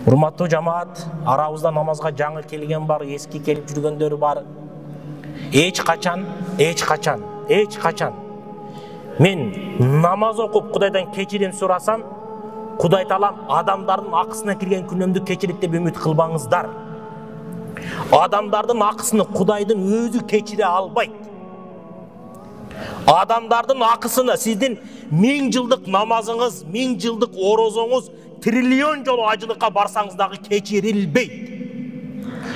Урматтуу жамаат, арабызда намазга жаңы келген бар, эски келип жүргөндөр бар. Эч качан мен намаз окуп Кудайдан кечирим сурасам, Кудай Таалам адамдардын акысына кирген күнөөмдү кечирет деп үмүт кылбаңыздар. Адамдардын акысыны Кудайдын өзү кечире албайт. Адамдардын акысыны сиздин 1000 жылдык намазыңыз, 1000 жылдык орозоңуз, триллион жолу ажылыкка барсаңыз дагы кечирилбейт.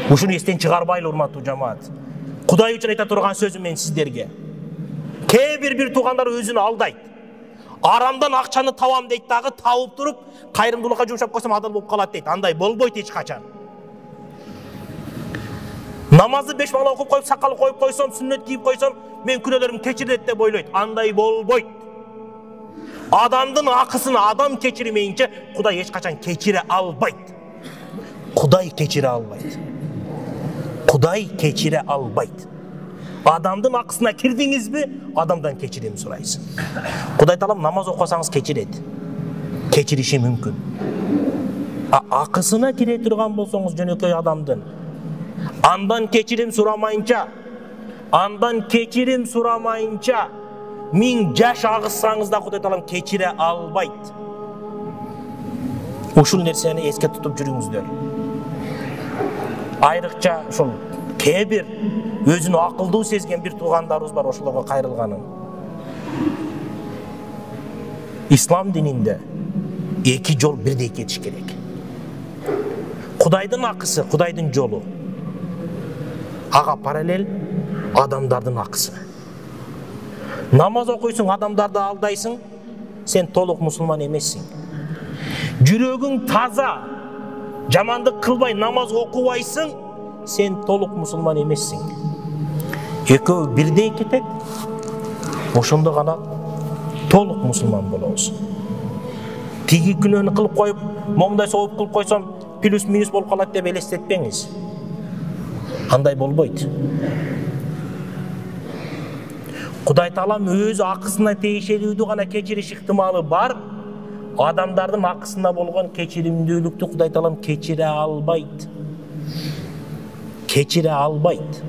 Ушуну эстен чыгарбайлы, урматтуу жамаат. Кудай үчүн айта турган сөзүм мен сиздерге. Кээ бир туугандар өзүн алдайт. Арамдан акчаны табам дейт дагы, табып туруп, кайрымдуулукка жумшап койсом адал болуп калат дейт. Андай болбойт эч качан. Намазды 5 бала окуп коюп, сакал коюп койсом, сүннөт кийип койсом, мен күнөөлөрүм кечирилет деп ойлойт. Андай болбойт. Адамдын акысын адам кечирмейинче Кудай эч качан кечире албайт. Кудай кечире албайт. Кудай кечире албайт. Адамдын акысына кирдиңизби, адамдан кечирим сурайсың. Кудай Таалам намаз окусаңыз кечирет. Кечириши мүмкүн. Акысына кире турган болсоңуз жөнөкөй адамдын, андан кечирим сурамайынча, 1000 жаш агызсаңыз да Кудай Таалам кечире албайт. Ушул нерсени эске тутуп жүрүңүздөр. Айрыкча ушул кээ бир өзүнү акылдуу сезген бир туугандарыбыз бар, ошолорго кайрылганым. Ислам дининде 2 жол бирдей кетиш керек. Кудайдын акысы, Кудайдын жолу. Ага параллель адамдардын акысы. Намаз окуйсуң, адамдарды алдайсың, сен толук мусулман эмессиң. Жүрөгүң таза, жамандык кылбай намаз окубайсың, сен толук мусулман эмессиң. Экөө бирдей кетет, ошондо гана толук мусулман болобуз. Тиги күнөөнү кылып коюп, момундай сооп кылып койсом, плюс минус болуп калат деп элестетпеңиз. Андай болбойт. Кудай Таалам өз акысына тиешелүүдү гана кечириш ыктымалы бар. Адамдардын акысына болгон кечиримдүүлүктү Кудай Таалам кечире албайт. Кечире албайт.